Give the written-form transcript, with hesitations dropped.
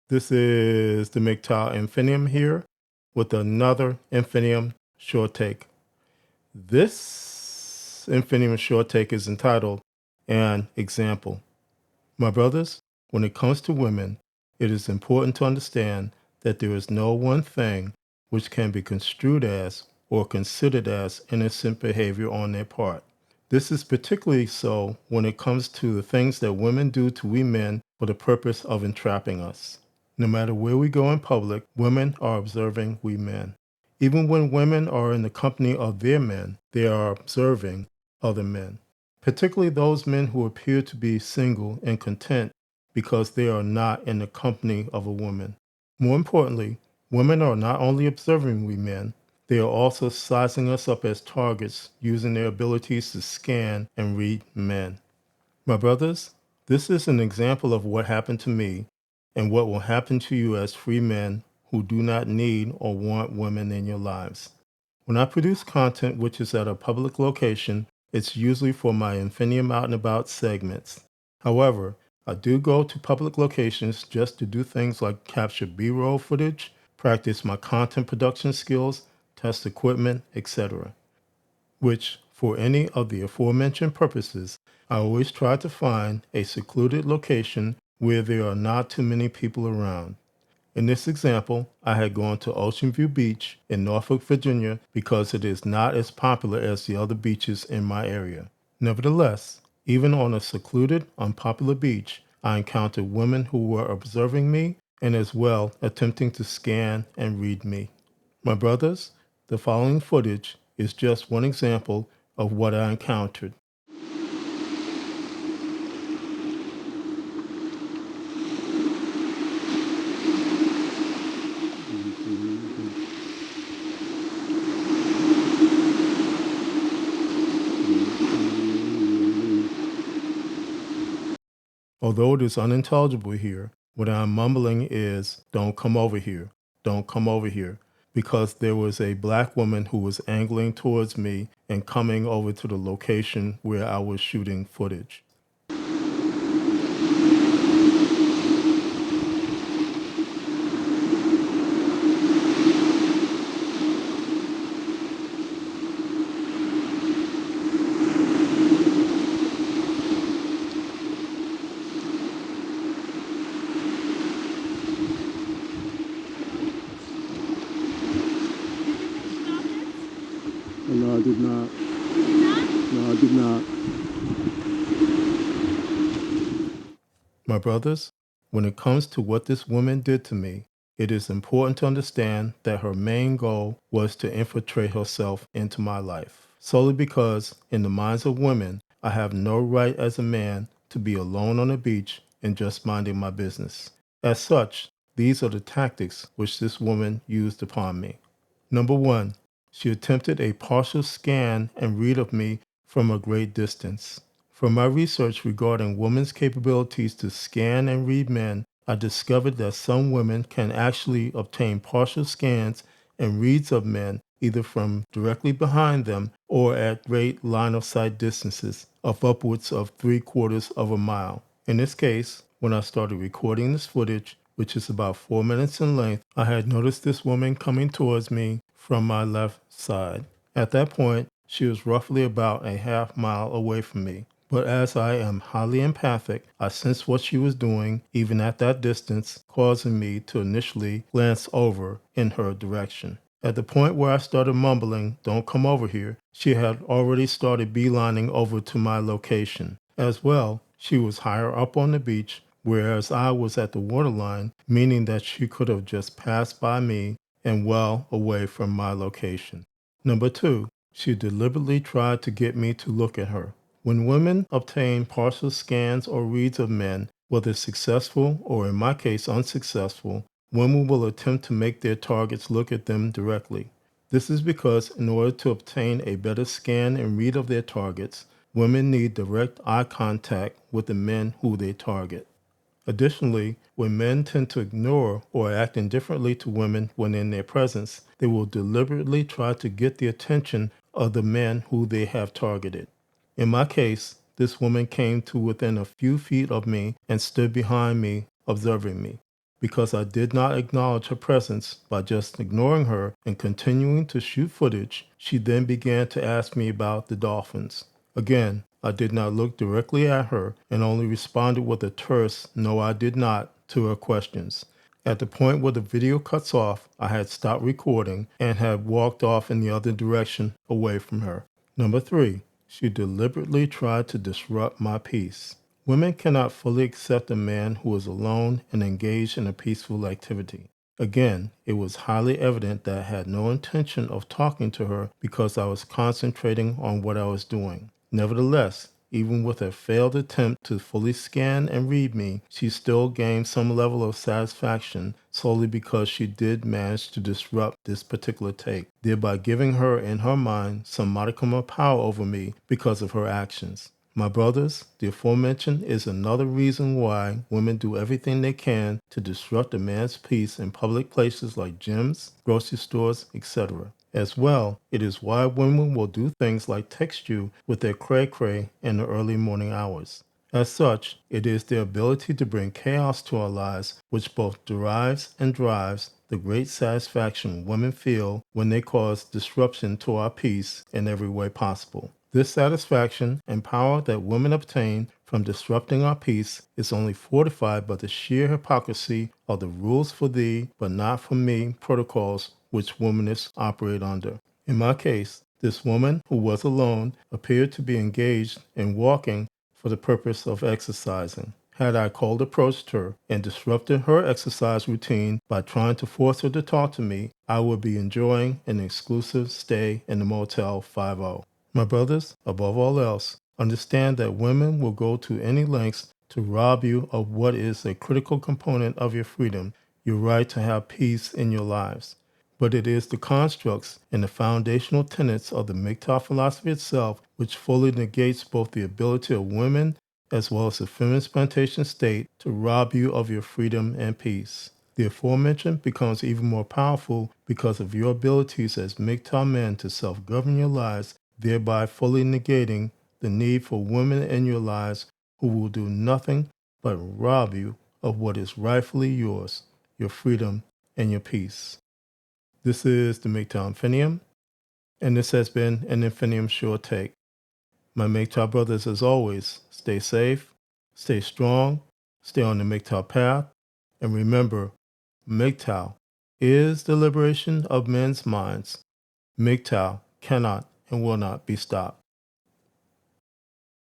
This is the MGTOWinfinium here with another Infinium short take. This Infinium short take is entitled An Example. My brothers, when it comes to women, it is important to understand that there is no one thing which can be construed as or considered as innocent behavior on their part. This is particularly so when it comes to the things that women do to we men for the purpose of entrapping us. No matter where we go in public, women are observing we men. Even when women are in the company of their men, they are observing other men, particularly those men who appear to be single and content because they are not in the company of a woman. More importantly, women are not only observing we men, they are also sizing us up as targets using their abilities to scan and read men. My brothers, this is an example of what happened to me and what will happen to you as free men who do not need or want women in your lives. When I produce content which is at a public location, it's usually for my Infinium Out and About segments. However, I do go to public locations just to do things like capture B-roll footage, practice my content production skills, test equipment, etc. Which, for any of the aforementioned purposes, I always try to find a secluded location where there are not too many people around. In this example, I had gone to Ocean View Beach in Norfolk, Virginia because it is not as popular as the other beaches in my area. Nevertheless, even on a secluded, unpopular beach, I encountered women who were observing me and as well attempting to scan and read me. My brothers, the following footage is just one example of what I encountered. Although it is unintelligible here, what I'm mumbling is, "Don't come over here, don't come over here," because there was a black woman who was angling towards me and coming over to the location where I was shooting footage. No, I did not. No, I did not. My brothers, when it comes to what this woman did to me, it is important to understand that her main goal was to infiltrate herself into my life, solely because, in the minds of women, I have no right as a man to be alone on a beach and just minding my business. As such, these are the tactics which this woman used upon me. Number one, she attempted a partial scan and read of me from a great distance. From my research regarding women's capabilities to scan and read men, I discovered that some women can actually obtain partial scans and reads of men either from directly behind them or at great line of sight distances of upwards of 3/4 of a mile. In this case, when I started recording this footage, which is about 4 minutes in length, I had noticed this woman coming towards me from my left side. At that point, she was roughly about a half mile away from me. But as I am highly empathic, I sensed what she was doing, even at that distance, causing me to initially glance over in her direction. At the point where I started mumbling, "Don't come over here," she had already started beelining over to my location. As well, she was higher up on the beach, whereas I was at the waterline, meaning that she could have just passed by me and well away from my location. Number two, she deliberately tried to get me to look at her. When women obtain partial scans or reads of men, whether successful or in my case unsuccessful, women will attempt to make their targets look at them directly. This is because in order to obtain a better scan and read of their targets, women need direct eye contact with the men who they target. Additionally, when men tend to ignore or act indifferently to women when in their presence, they will deliberately try to get the attention of the men who they have targeted. In my case, this woman came to within a few feet of me and stood behind me, observing me. because I did not acknowledge her presence by just ignoring her and continuing to shoot footage, she then began to ask me about the dolphins. Again, I did not look directly at her and only responded with a terse "no, I did not" to her questions. At the point where the video cuts off, I had stopped recording and had walked off in the other direction away from her. Number 3, she deliberately tried to disrupt my peace. Women cannot fully accept a man who is alone and engaged in a peaceful activity. Again, it was highly evident that I had no intention of talking to her because I was concentrating on what I was doing. Nevertheless, even with a failed attempt to fully scan and read me, she still gained some level of satisfaction solely because she did manage to disrupt this particular take, thereby giving her in her mind some modicum of power over me because of her actions. My brothers, the aforementioned is another reason why women do everything they can to disrupt a man's peace in public places like gyms, grocery stores, etc. As well, it is why women will do things like text you with their cray-cray in the early morning hours. As such, it is their ability to bring chaos to our lives which both derives and drives the great satisfaction women feel when they cause disruption to our peace in every way possible. This satisfaction and power that women obtain from disrupting our peace is only fortified by the sheer hypocrisy of the rules for thee but not for me protocols which womanists operate under. In my case, this woman who was alone appeared to be engaged in walking for the purpose of exercising. Had I cold approached her and disrupted her exercise routine by trying to force her to talk to me, I would be enjoying an exclusive stay in the Motel 50. My brothers, above all else, understand that women will go to any lengths to rob you of what is a critical component of your freedom, your right to have peace in your lives. But it is the constructs and the foundational tenets of the MGTOW philosophy itself which fully negates both the ability of women as well as the feminist plantation state to rob you of your freedom and peace. The aforementioned becomes even more powerful because of your abilities as MGTOW men to self-govern your lives, thereby fully negating the need for women in your lives who will do nothing but rob you of what is rightfully yours, your freedom and your peace. This is the MGTOWinfinium, and this has been an Infinium Short Take. My MGTOW brothers, as always, stay safe, stay strong, stay on the MGTOW path, and remember, MGTOW is the liberation of men's minds. MGTOW cannot and will not be stopped.